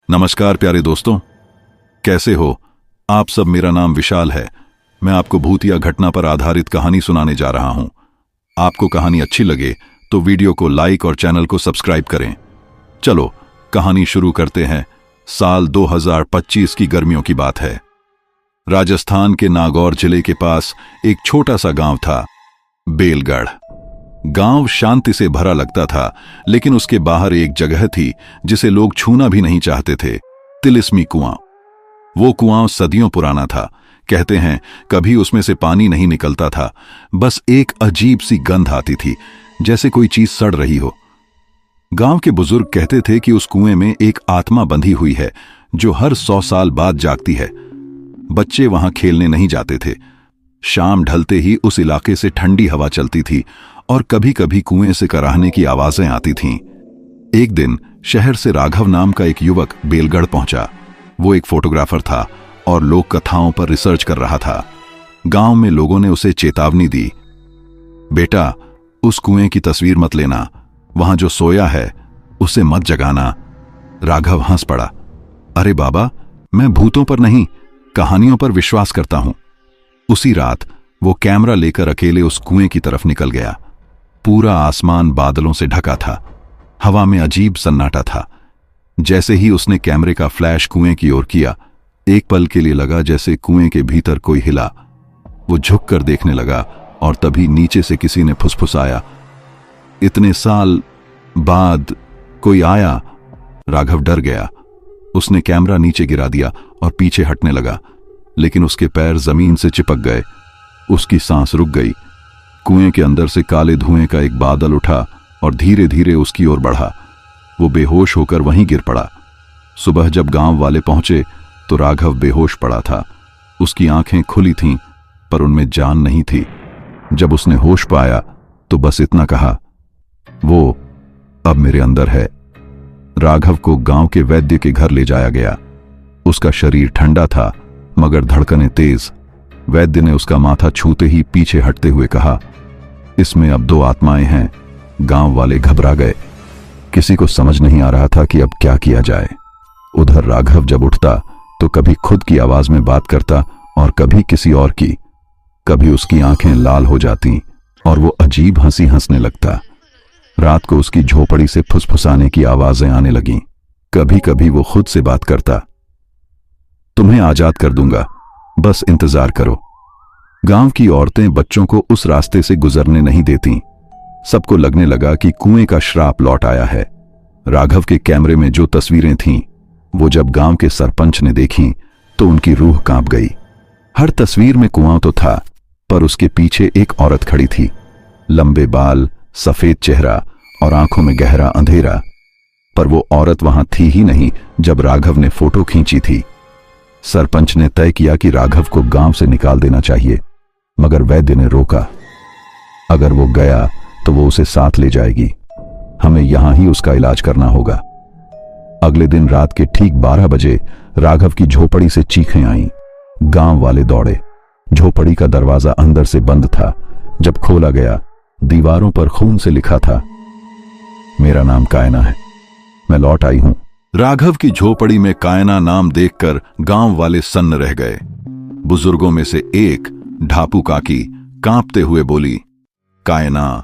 नमस्कार प्यारे दोस्तों, कैसे हो आप सब। मेरा नाम विशाल है। मैं आपको भूत या घटना पर आधारित कहानी सुनाने जा रहा हूं। आपको कहानी अच्छी लगे तो वीडियो को लाइक और चैनल को सब्सक्राइब करें। चलो कहानी शुरू करते हैं। साल 2025 की गर्मियों की बात है। राजस्थान के नागौर जिले के पास एक छोटा सा गांव था, बेलगढ़। गांव शांति से भरा लगता था, लेकिन उसके बाहर एक जगह थी जिसे लोग छूना भी नहीं चाहते थे, तिलिस्मी कुआं। वो कुआं सदियों पुराना था। कहते हैं कभी उसमें से पानी नहीं निकलता था, बस एक अजीब सी गंध आती थी, जैसे कोई चीज सड़ रही हो। गांव के बुजुर्ग कहते थे कि उस कुएं में एक आत्मा बंधी हुई है जो हर 100 साल बाद जागती है। बच्चे वहां खेलने नहीं जाते थे। शाम ढलते ही उस इलाके से ठंडी हवा चलती थी और कभी कभी कुएं से कराहने की आवाजें आती थीं। एक दिन शहर से राघव नाम का एक युवक बेलगढ़ पहुंचा। वो एक फोटोग्राफर था और लोक कथाओं पर रिसर्च कर रहा था। गांव में लोगों ने उसे चेतावनी दी, बेटा उस कुएं की तस्वीर मत लेना, वहां जो सोया है उसे मत जगाना। राघव हंस पड़ा, अरे बाबा, मैं भूतों पर नहीं, कहानियों पर विश्वास करता हूं। उसी रात वो कैमरा लेकर अकेले उस कुएं की तरफ निकल गया। पूरा आसमान बादलों से ढका था। हवा में अजीब सन्नाटा था। जैसे ही उसने कैमरे का फ्लैश कुएं की ओर किया, एक पल के लिए लगा जैसे कुएं के भीतर कोई हिला। वो झुककर देखने लगा और तभी नीचे से किसी ने फुसफुसाया, इतने साल बाद कोई आया। राघव डर गया। उसने कैमरा नीचे गिरा दिया और पीछे हटने लगा, लेकिन उसके पैर जमीन से चिपक गए। उसकी सांस रुक गई। कुएं के अंदर से काले धुएं का एक बादल उठा और धीरे धीरे उसकी ओर बढ़ा। वो बेहोश होकर वहीं गिर पड़ा। सुबह जब गांव वाले पहुंचे तो राघव बेहोश पड़ा था। उसकी आंखें खुली थीं, पर उनमें जान नहीं थी। जब उसने होश पाया तो बस इतना कहा, वो अब मेरे अंदर है। राघव को गांव के वैद्य के घर ले जाया गया। उसका शरीर ठंडा था मगर धड़कनें तेज। वैद्य ने उसका माथा छूते ही पीछे हटते हुए कहा, इसमें अब 2 आत्माएं हैं। गांव वाले घबरा गए। किसी को समझ नहीं आ रहा था कि अब क्या किया जाए। उधर राघव जब उठता तो कभी खुद की आवाज में बात करता और कभी किसी और की। कभी उसकी आंखें लाल हो जाती और वो अजीब हंसी हंसने लगता। रात को उसकी झोपड़ी से फुसफुसाने की आवाजें आने लगीं। कभी कभी वो खुद से बात करता, तुम्हें आजाद कर दूंगा, बस इंतजार करो। गांव की औरतें बच्चों को उस रास्ते से गुजरने नहीं देती। सबको लगने लगा कि कुएं का श्राप लौट आया है। राघव के कैमरे में जो तस्वीरें थीं, वो जब गांव के सरपंच ने देखी तो उनकी रूह कांप गई। हर तस्वीर में कुआं तो था, पर उसके पीछे एक औरत खड़ी थी। लंबे बाल, सफेद चेहरा और आंखों में गहरा अंधेरा। पर वो औरत वहां थी ही नहीं जब राघव ने फोटो खींची थी। सरपंच ने तय किया कि राघव को गांव से निकाल देना चाहिए, मगर वैद्य ने रोका। अगर वो गया तो वो उसे साथ ले जाएगी। हमें यहां ही उसका इलाज करना होगा। अगले दिन रात के ठीक 12 बजे राघव की झोपड़ी से चीखें आईं। गांव वाले दौड़े। झोपड़ी का दरवाजा अंदर से बंद था। जब खोला गया, दीवारों पर खून से लिखा था, मेरा नाम कायना है, मैं लौट आई हूं। राघव की झोपड़ी में कायना नाम देखकर गांव वाले सन्न रह गए। बुजुर्गों में से एक, ढापू काकी, कांपते हुए बोली, कायना,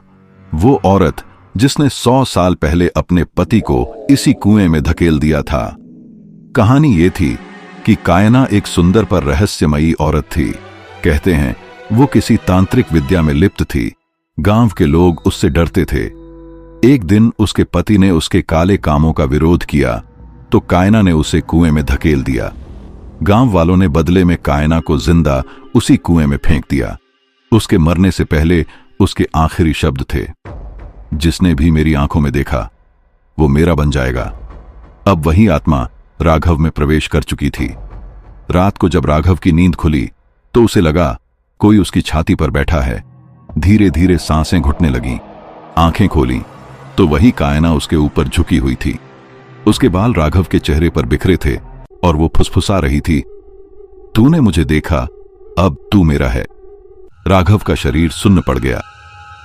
वो औरत जिसने 100 साल पहले अपने पति को इसी कुएं में धकेल दिया था। कहानी ये थी कि कायना एक सुंदर पर रहस्यमयी औरत थी। कहते हैं वो किसी तांत्रिक विद्या में लिप्त थी। गांव के लोग उससे डरते थे। एक दिन उसके पति ने उसके काले कामों का विरोध किया तो कायना ने उसे कुएं में धकेल दिया। गांव वालों ने बदले में कायना को जिंदा उसी कुएं में फेंक दिया। उसके मरने से पहले उसके आखिरी शब्द थे, जिसने भी मेरी आंखों में देखा वो मेरा बन जाएगा। अब वही आत्मा राघव में प्रवेश कर चुकी थी। रात को जब राघव की नींद खुली तो उसे लगा कोई उसकी छाती पर बैठा है। धीरे धीरे सांसें घुटने लगीं। आंखें खोली तो वही कायना उसके ऊपर झुकी हुई थी। उसके बाल राघव के चेहरे पर बिखरे थे और वो फुसफुसा रही थी, तूने मुझे देखा, अब तू मेरा है। राघव का शरीर सुन्न पड़ गया।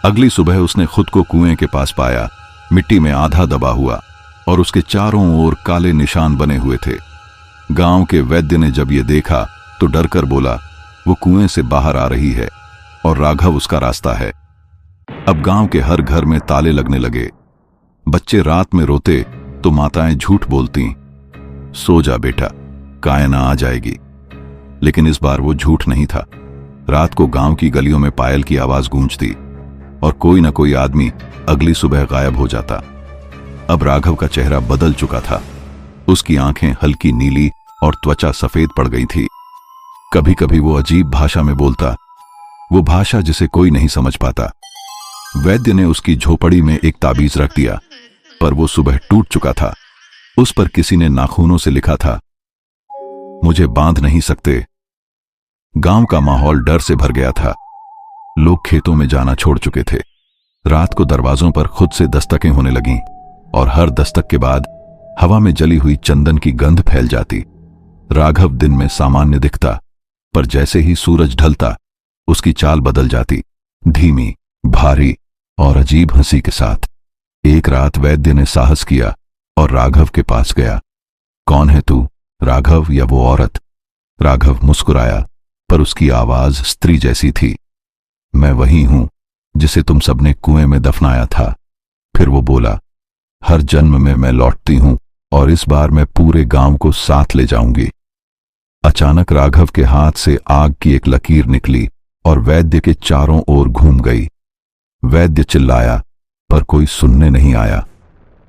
अगली सुबह उसने खुद को कुएं के पास पाया, मिट्टी में आधा दबा हुआ और उसके चारों ओर काले निशान बने हुए थे। गांव के वैद्य ने जब ये देखा तो डरकर बोला, वो कुएं से बाहर आ रही है और राघव उसका रास्ता है। अब गांव के हर घर में ताले लगने लगे। बच्चे रात में रोते तो माताएं झूठ बोलती, सो जा बेटा, कायना आ जाएगी। लेकिन इस बार वो झूठ नहीं था। रात को गांव की गलियों में पायल की आवाज गूंजती और कोई ना कोई आदमी अगली सुबह गायब हो जाता। अब राघव का चेहरा बदल चुका था। उसकी आंखें हल्की नीली और त्वचा सफेद पड़ गई थी। कभी कभी वो अजीब भाषा में बोलता, वो भाषा जिसे कोई नहीं समझ पाता। वैद्य ने उसकी झोपड़ी में एक ताबीज रख दिया, पर वो सुबह टूट चुका था। उस पर किसी ने नाखूनों से लिखा था, मुझे बांध नहीं सकते। गांव का माहौल डर से भर गया था। लोग खेतों में जाना छोड़ चुके थे। रात को दरवाजों पर खुद से दस्तकें होने लगीं और हर दस्तक के बाद हवा में जली हुई चंदन की गंध फैल जाती। राघव दिन में सामान्य दिखता, पर जैसे ही सूरज ढलता उसकी चाल बदल जाती, धीमी, भारी और अजीब हंसी के साथ। एक रात वैद्य ने साहस किया और राघव के पास गया। कौन है तू, राघव या वो औरत? राघव मुस्कुराया, पर उसकी आवाज स्त्री जैसी थी। मैं वही हूं जिसे तुम सबने कुएं में दफनाया था। फिर वो बोला, हर जन्म में मैं लौटती हूं और इस बार मैं पूरे गांव को साथ ले जाऊंगी। अचानक राघव के हाथ से आग की एक लकीर निकली और वैद्य के चारों ओर घूम गई। वैद्य चिल्लाया, पर कोई सुनने नहीं आया।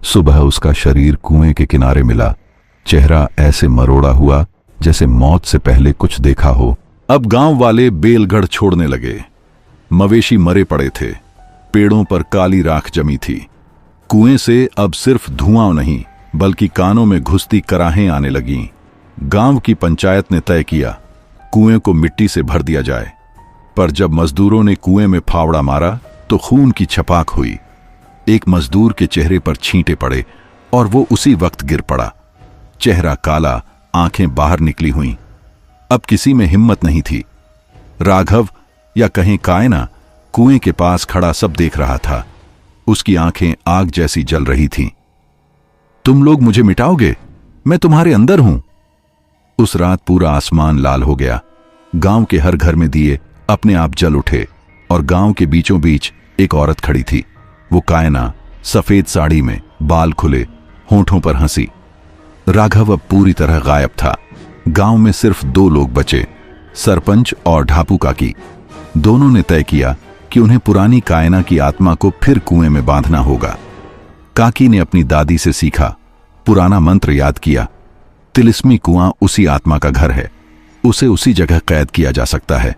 सुबह उसका शरीर कुएं के किनारे मिला। चेहरा ऐसे मरोड़ा हुआ जैसे मौत से पहले कुछ देखा हो। अब गांव वाले बेलगढ़ छोड़ने लगे। मवेशी मरे पड़े थे। पेड़ों पर काली राख जमी थी। कुएं से अब सिर्फ धुआं नहीं बल्कि कानों में घुसती कराहें आने लगीं। गांव की पंचायत ने तय किया, कुएं को मिट्टी से भर दिया जाए। पर जब मजदूरों ने कुएं में फावड़ा मारा तो खून की छपाक हुई। एक मजदूर के चेहरे पर छींटे पड़े और वो उसी वक्त गिर पड़ा। चेहरा काला, आंखें बाहर निकली हुईं। अब किसी में हिम्मत नहीं थी। राघव या कहें कायना कुएं के पास खड़ा सब देख रहा था। उसकी आंखें आग जैसी जल रही थीं। तुम लोग मुझे मिटाओगे? मैं तुम्हारे अंदर हूं। उस रात पूरा आसमान लाल हो गया। गांव के हर घर में दिए अपने आप जल उठे और गांव के बीचों बीच एक औरत खड़ी थी। वो कायना, सफेद साड़ी में, बाल खुले, होंठों पर हंसी। राघव अब पूरी तरह गायब था। गांव में सिर्फ दो लोग बचे, सरपंच और ढापू काकी। दोनों ने तय किया कि उन्हें पुरानी कायना की आत्मा को फिर कुएं में बांधना होगा। काकी ने अपनी दादी से सीखा, पुराना मंत्र याद किया, तिलिस्मी कुआं उसी आत्मा का घर है, उसे उसी जगह कैद किया जा सकता है।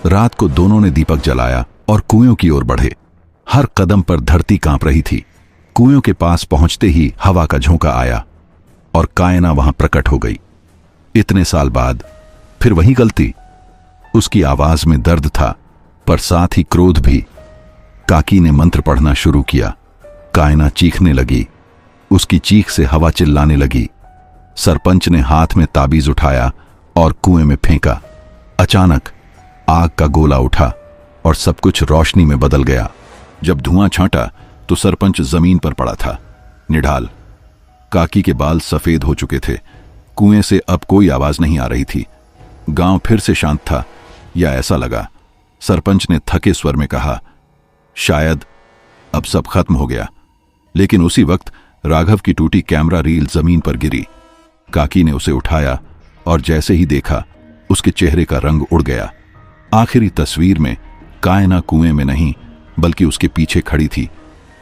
रात को दोनों ने दीपक जलाया और कुएं की ओर बढ़े। हर कदम पर धरती कांप रही थी। कुएं के पास पहुंचते ही हवा का झोंका आया और कायना वहां प्रकट हो गई। इतने साल बाद फिर वही गलती। उसकी आवाज में दर्द था, पर साथ ही क्रोध भी। काकी ने मंत्र पढ़ना शुरू किया। कायना चीखने लगी। उसकी चीख से हवा चिल्लाने लगी। सरपंच ने हाथ में ताबीज उठाया और कुएं में फेंका। अचानक आग का गोला उठा और सब कुछ रोशनी में बदल गया। जब धुआं छांटा तो सरपंच जमीन पर पड़ा था, निढाल। काकी के बाल सफेद हो चुके थे। कुएं से अब कोई आवाज नहीं आ रही थी। गांव फिर से शांत था, या ऐसा लगा। सरपंच ने थके स्वर में कहा, शायद अब सब खत्म हो गया। लेकिन उसी वक्त राघव की टूटी कैमरा रील जमीन पर गिरी। काकी ने उसे उठाया और जैसे ही देखा, उसके चेहरे का रंग उड़ गया। आखिरी तस्वीर में कायना कुएं में नहीं बल्कि उसके पीछे खड़ी थी,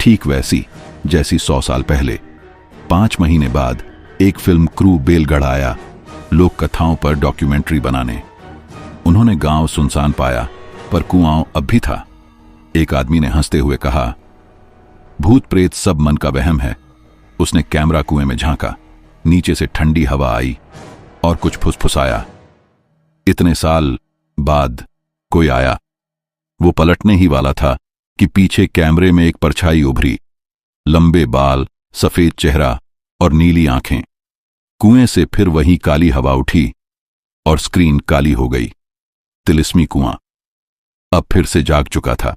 ठीक वैसी जैसी 100 साल पहले। 5 महीने बाद एक फिल्म क्रू बेलगढ़ आया, लोक कथाओं पर डॉक्यूमेंट्री बनाने। उन्होंने गांव सुनसान पाया, पर कुआं अब भी था। एक आदमी ने हंसते हुए कहा, भूत प्रेत सब मन का वहम है। उसने कैमरा कुएं में झांका। नीचे से ठंडी हवा आई और कुछ फुसफुसाया। इतने साल बाद कोई आया। वो पलटने ही वाला था कि पीछे कैमरे में एक परछाई उभरी। लंबे बाल, सफेद चेहरा और नीली आंखें। कुएं से फिर वही काली हवा उठी और स्क्रीन काली हो गई। तिलिस्मी कुआं अब फिर से जाग चुका था।